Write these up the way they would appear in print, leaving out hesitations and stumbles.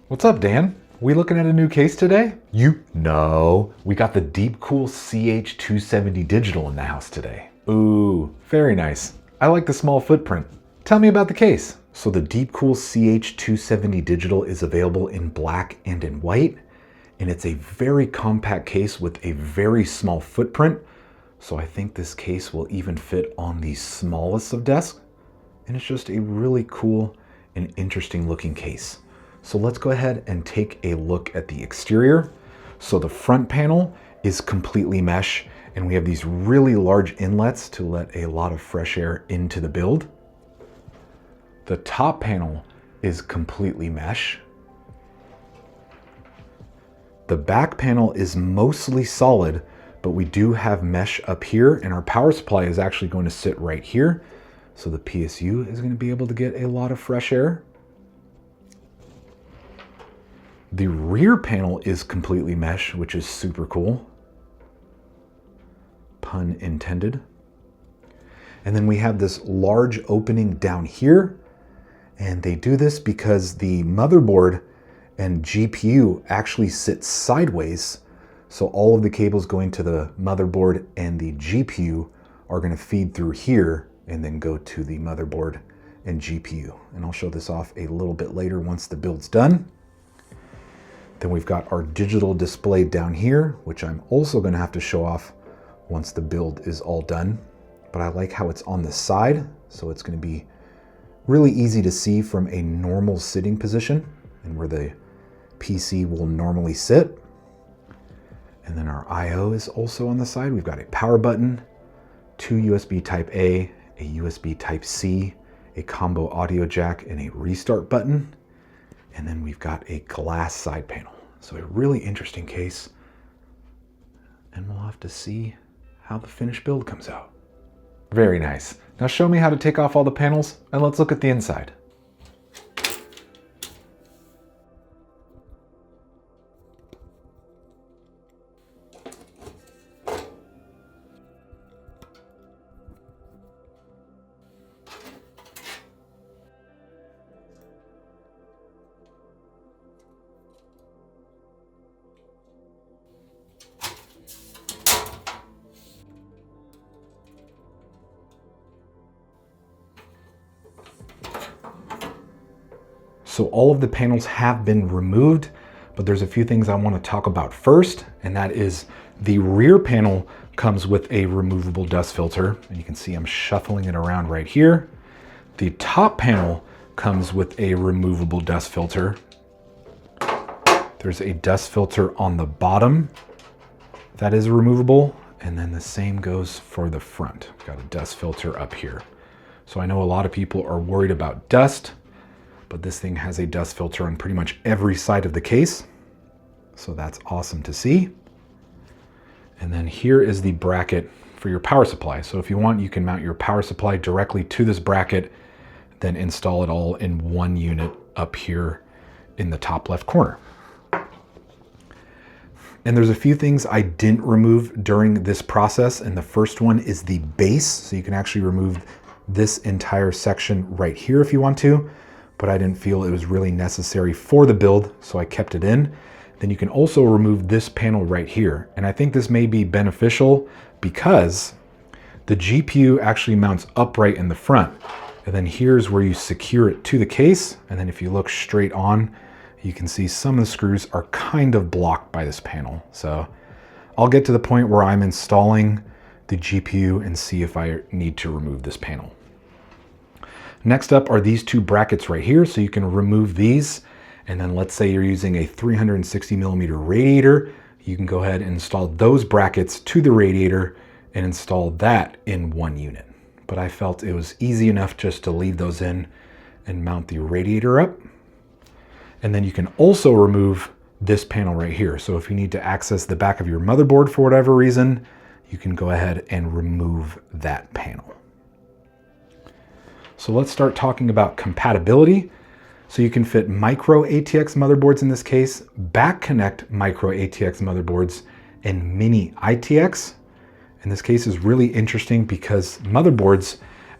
What's up, Dan? We looking at a new case today? No, we got the DeepCool CH270 Digital in the house today. Ooh, very nice. I like the small footprint. Tell me about the case. So the DeepCool CH270 Digital is available in black and in white, and it's a very compact case with a very small footprint. So I think this case will even fit on the smallest of desks, and it's just a really cool and interesting looking case. So let's go ahead and take a look at the exterior. So the front panel is completely mesh, and we have these really large inlets to let a lot of fresh air into the build. The top panel is completely mesh. The back panel is mostly solid, but we do have mesh up here, and our power supply is actually going to sit right here. So the PSU is going to be able to get a lot of fresh air. The rear panel is completely mesh, which is super cool. Pun intended. And then we have this large opening down here. And they do this because the motherboard and GPU actually sit sideways. So all of the cables going to the motherboard and the GPU are going to feed through here and then go to the motherboard and GPU. And I'll show this off a little bit later once the build's done. Then we've got our digital display down here, which I'm also going to have to show off once the build is all done. But I like how it's on the side, so it's going to be really easy to see from a normal sitting position and where the PC will normally sit. And then our I/O is also on the side. We've got a power button, 2 USB Type A USB Type C, a combo audio jack, and a restart button. And then we've got a glass side panel. So a really interesting case. And we'll have to see how the finished build comes out. Very nice. Now show me how to take off all the panels and let's look at the inside. So all of the panels have been removed, but there's a few things I want to talk about first, and that is the rear panel comes with a removable dust filter, and you can see I'm shuffling it around right here. The top panel comes with a removable dust filter. There's a dust filter on the bottom that is removable, and then the same goes for the front. We've got a dust filter up here. So I know a lot of people are worried about dust, but this thing has a dust filter on pretty much every side of the case. So that's awesome to see. And then here is the bracket for your power supply. So if you want, you can mount your power supply directly to this bracket, then install it all in one unit up here in the top left corner. And there's a few things I didn't remove during this process. And the first one is the base. So you can actually remove this entire section right here if you want to, but I didn't feel it was really necessary for the build, so I kept it in. Then you can also remove this panel right here. And I think this may be beneficial because the GPU actually mounts upright in the front. And then here's where you secure it to the case. And then if you look straight on, you can see some of the screws are kind of blocked by this panel. So I'll get to the point where I'm installing the GPU and see if I need to remove this panel. Next up are these two brackets right here. So you can remove these. And then let's say you're using a 360mm radiator. You can go ahead and install those brackets to the radiator and install that in one unit. But I felt it was easy enough just to leave those in and mount the radiator up. And then you can also remove this panel right here. So if you need to access the back of your motherboard for whatever reason, you can go ahead and remove that panel. So let's start talking about compatibility. So you can fit micro ATX motherboards in this case, back connect micro ATX motherboards, and mini ITX. And this case is really interesting because motherboards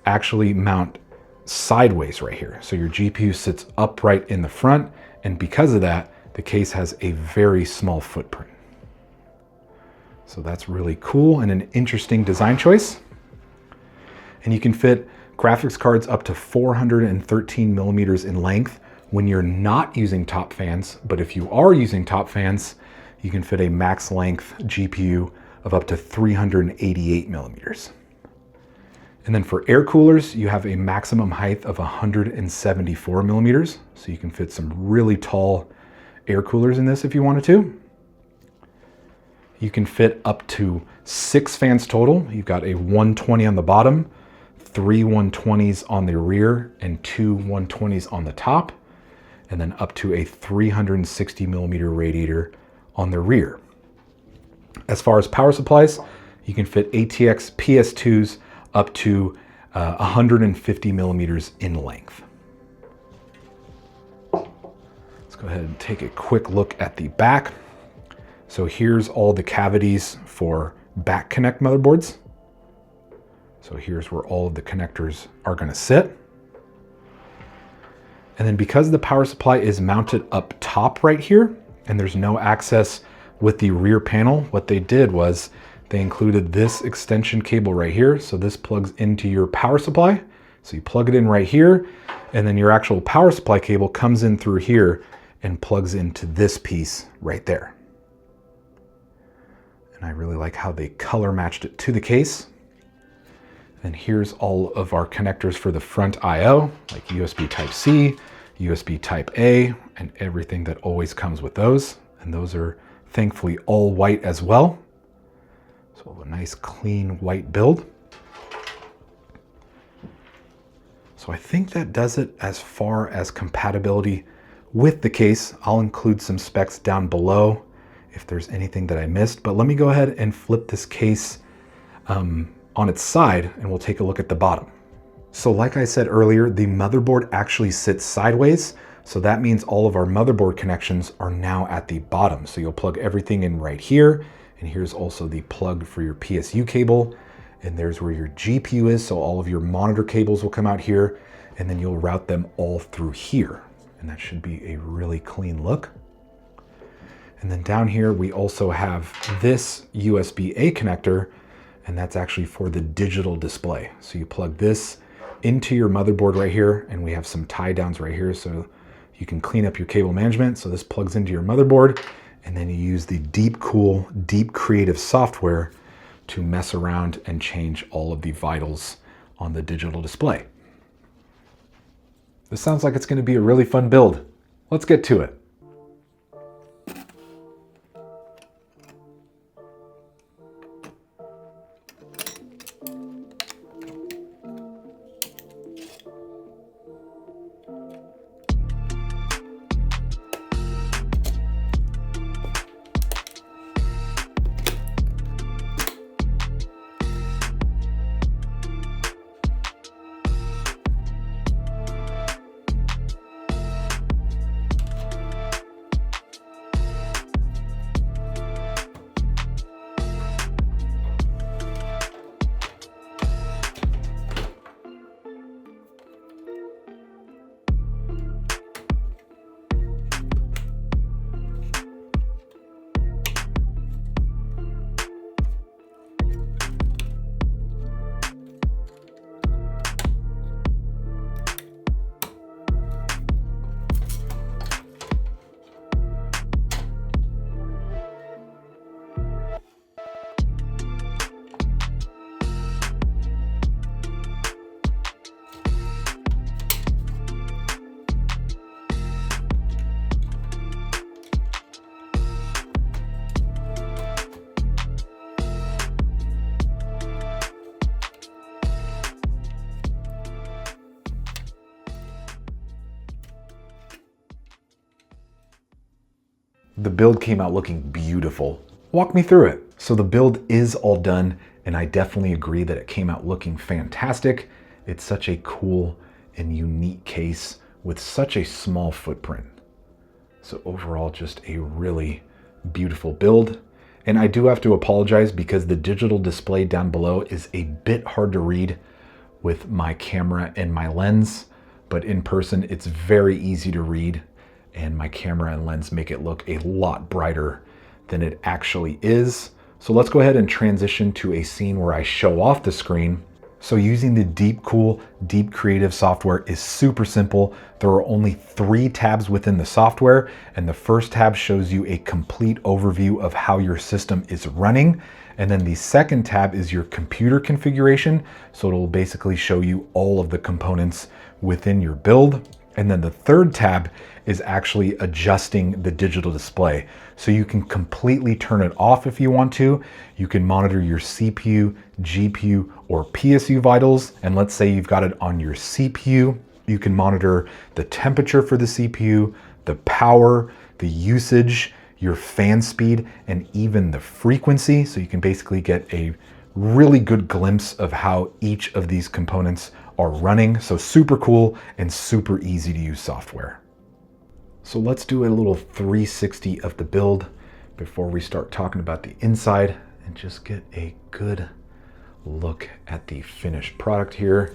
actually mount sideways right here. So your GPU sits upright in the front, and because of that, the case has a very small footprint. So that's really cool and an interesting design choice. And you can fit graphics cards up to 413 millimeters in length when you're not using top fans. But if you are using top fans, you can fit a max length GPU of up to 388 millimeters. And then for air coolers, you have a maximum height of 174 millimeters. So you can fit some really tall air coolers in this if you wanted to. You can fit up to 6 fans total. You've got a 120 on the bottom, 3 120s on the rear, and 2 120s on the top, and then up to a 360 millimeter radiator on the rear. As far as power supplies, you can fit ATX PS2s up to 150 millimeters in length. Let's go ahead and take a quick look at the back. So here's all the cavities for back connect motherboards. So here's where all of the connectors are going to sit. And then because the power supply is mounted up top right here, and there's no access with the rear panel, what they did was they included this extension cable right here. So this plugs into your power supply. So you plug it in right here, and then your actual power supply cable comes in through here and plugs into this piece right there. And I really like how they color matched it to the case. And here's all of our connectors for the front I/O, like USB Type-C, USB Type-A, and everything that always comes with those. And those are thankfully all white as well. So a nice clean white build. So I think that does it as far as compatibility with the case. I'll include some specs down below if there's anything that I missed, but let me go ahead and flip this case on its side and we'll take a look at the bottom. So like I said earlier, the motherboard actually sits sideways. So that means all of our motherboard connections are now at the bottom. So you'll plug everything in right here. And here's also the plug for your PSU cable. And there's where your GPU is. So all of your monitor cables will come out here and then you'll route them all through here. And that should be a really clean look. And then down here, we also have this USB-A connector, and that's actually for the digital display. So you plug this into your motherboard right here, and we have some tie downs right here so you can clean up your cable management. So this plugs into your motherboard, and then you use the DeepCool Deep Creative software to mess around and change all of the vitals on the digital display. This sounds like it's going to be a really fun build. Let's get to it. The build came out looking beautiful. Walk me through it. So the build is all done, and I definitely agree that it came out looking fantastic. It's such a cool and unique case with such a small footprint. So overall, just a really beautiful build. And I do have to apologize because the digital display down below is a bit hard to read with my camera and my lens, but in person it's very easy to read, and my camera and lens make it look a lot brighter than it actually is. So let's go ahead and transition to a scene where I show off the screen. So using the DeepCool Deep Creative software is super simple. There are only 3 tabs within the software, and the first tab shows you a complete overview of how your system is running. And then the second tab is your computer configuration. So it'll basically show you all of the components within your build. And then the third tab is actually adjusting the digital display. So you can completely turn it off if you want to. You can monitor your CPU, GPU, or PSU vitals. And let's say you've got it on your CPU. You can monitor the temperature for the CPU, the power, the usage, your fan speed, and even the frequency. So you can basically get a really good glimpse of how each of these components are running. So super cool and super easy to use software. So let's do a little 360 of the build before we start talking about the inside and just get a good look at the finished product here.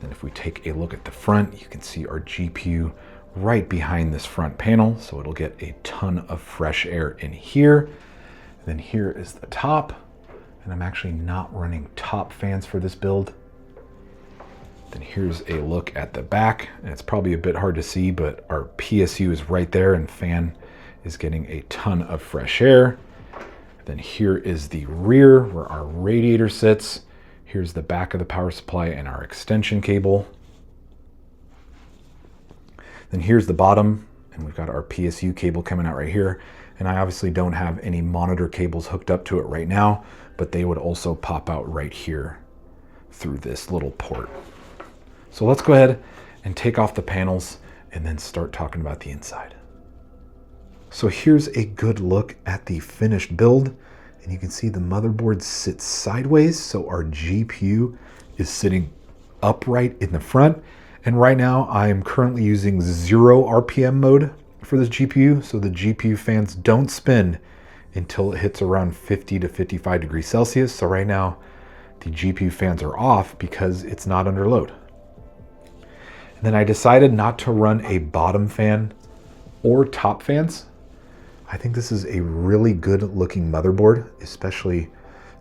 Then if we take a look at the front, you can see our GPU right behind this front panel. So it'll get a ton of fresh air in here. And then here is the top. And I'm actually not running top fans for this build. Then here's a look at the back, and it's probably a bit hard to see, but our PSU is right there and fan is getting a ton of fresh air. Then here is the rear where our radiator sits. Here's the back of the power supply and our extension cable. Then here's the bottom, and we've got our PSU cable coming out right here. And I obviously don't have any monitor cables hooked up to it right now, but they would also pop out right here through this little port. So let's go ahead and take off the panels and then start talking about the inside. So here's a good look at the finished build, and you can see the motherboard sits sideways. So our GPU is sitting upright in the front. And right now I am currently using 0 RPM mode for this GPU. So the GPU fans don't spin until it hits around 50 to 55 degrees Celsius. So right now the GPU fans are off because it's not under load. Then I decided not to run a bottom fan or top fans. I think this is a really good looking motherboard, especially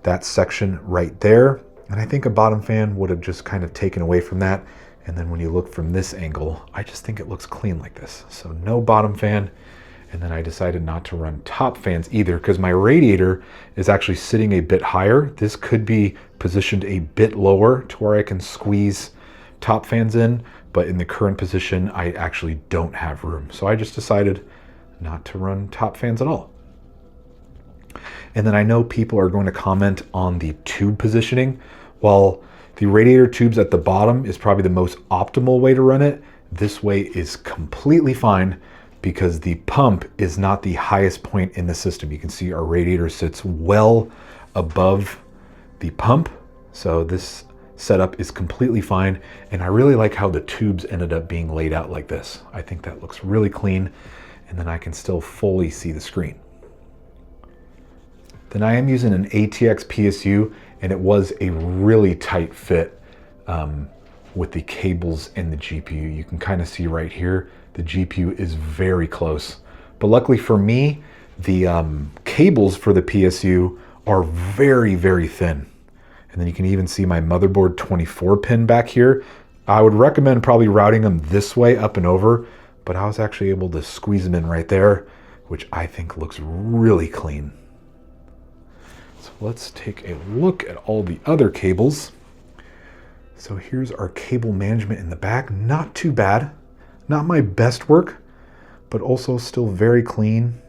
that section right there. And I think a bottom fan would have just kind of taken away from that. And then when you look from this angle, I just think it looks clean like this. So no bottom fan. And then I decided not to run top fans either because my radiator is actually sitting a bit higher. This could be positioned a bit lower to where I can squeeze top fans in. But in the current position, I actually don't have room. So I just decided not to run top fans at all. And then I know people are going to comment on the tube positioning. While the radiator tubes at the bottom is probably the most optimal way to run it, this way is completely fine because the pump is not the highest point in the system. You can see our radiator sits well above the pump. So this setup is completely fine, and I really like how the tubes ended up being laid out like this. I think that looks really clean, and then I can still fully see the screen. Then I am using an ATX PSU, and it was a really tight fit with the cables and the GPU. You can kind of see right here, the GPU is very close. But luckily for me, the cables for the PSU are very, very thin. And then you can even see my motherboard 24 pin back here. I would recommend probably routing them this way up and over, but I was actually able to squeeze them in right there, which I think looks really clean. So let's take a look at all the other cables. So here's our cable management in the back. Not too bad. Not my best work, but also still very clean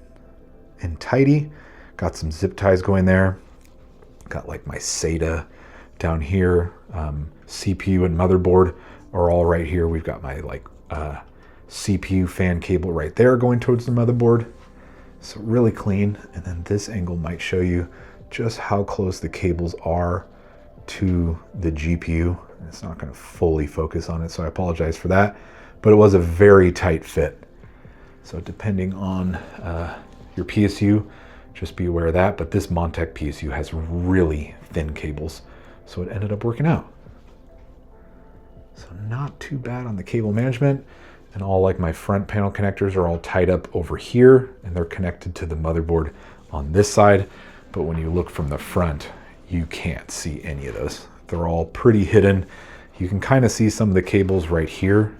and tidy. Got some zip ties going there. Got like my SATA down here. CPU and motherboard are all right here. We've got my CPU fan cable right there going towards the motherboard. So really clean. And then this angle might show you just how close the cables are to the GPU. It's not going to fully focus on it, so I apologize for that. But it was a very tight fit. So depending on your PSU, just be aware of that. But this Montage PSU has really thin cables, so it ended up working out. not too bad on the cable management. And all like my front panel connectors are all tied up over here, and they're connected to the motherboard on this side. But when you look from the front, you can't see any of those. They're all pretty hidden. You can kind of see some of the cables right here,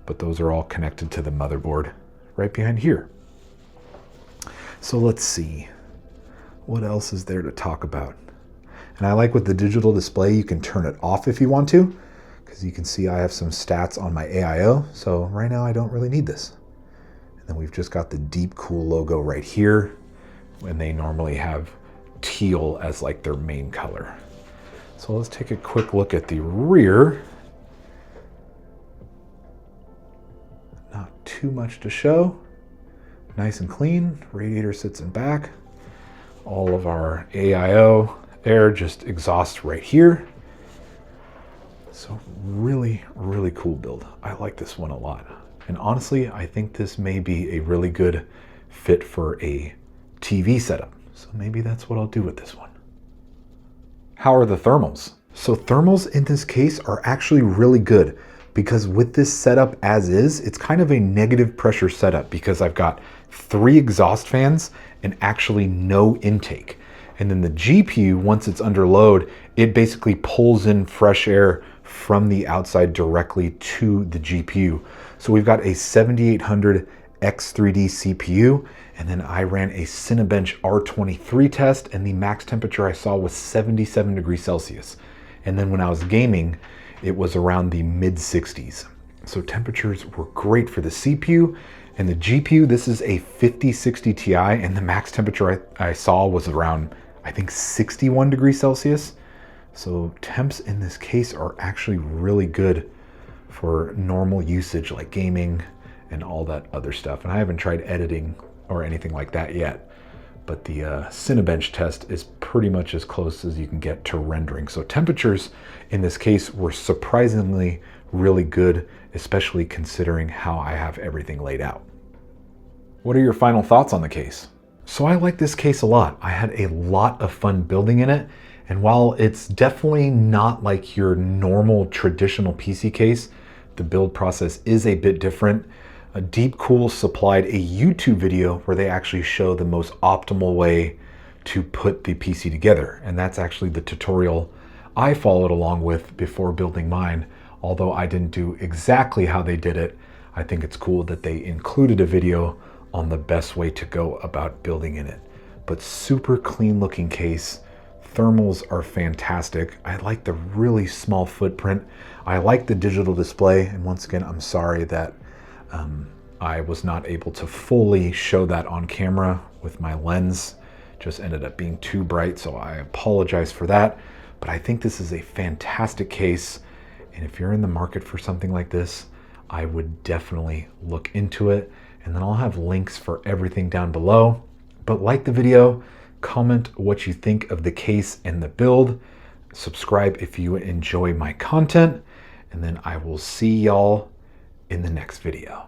but those are all connected to the motherboard right behind here. So let's see, what else is there to talk about? And I like with the digital display, you can turn it off if you want to, because you can see I have some stats on my AIO. So right now I don't really need this. And then we've just got the DeepCool logo right here, and they normally have teal as like their main color. So let's take a quick look at the rear. Not too much to show. Nice and clean. Radiator sits in back. All of our AIO air just exhausts right here. So really, really cool build. I like this one a lot. And honestly, I think this may be a really good fit for a TV setup. So maybe that's what I'll do with this one. How are the thermals? So thermals in this case are actually really good, because with this setup as is, it's kind of a negative pressure setup because I've got 3 exhaust fans and actually no intake. And then the GPU, once it's under load, it basically pulls in fresh air from the outside directly to the GPU. So we've got a 7800 X3D CPU, and then I ran a Cinebench R23 test, and the max temperature I saw was 77 degrees Celsius. And then when I was gaming, it was around the mid 60s. So temperatures were great for the CPU. And the GPU, this is a 5060 Ti, and the max temperature I saw was around, I think, 61 degrees Celsius. So temps in this case are actually really good for normal usage like gaming and all that other stuff. And I haven't tried editing or anything like that yet, but the Cinebench test is pretty much as close as you can get to rendering. So temperatures in this case were surprisingly really good, especially considering how I have everything laid out. What are your final thoughts on the case? So I like this case a lot. I had a lot of fun building in it. And while it's definitely not like your normal traditional PC case, the build process is a bit different. DeepCool supplied a YouTube video where they actually show the most optimal way to put the PC together. And that's actually the tutorial I followed along with before building mine. Although I didn't do exactly how they did it, I think it's cool that they included a video on the best way to go about building in it. But super clean looking case. Thermals are fantastic. I like the really small footprint. I like the digital display. And once again, I'm sorry that I was not able to fully show that on camera with my lens. Just ended up being too bright, so I apologize for that. But I think this is a fantastic case. And if you're in the market for something like this, I would definitely look into it. And then I'll have links for everything down below. But like the video, comment what you think of the case and the build. Subscribe if you enjoy my content. And then I will see y'all in the next video.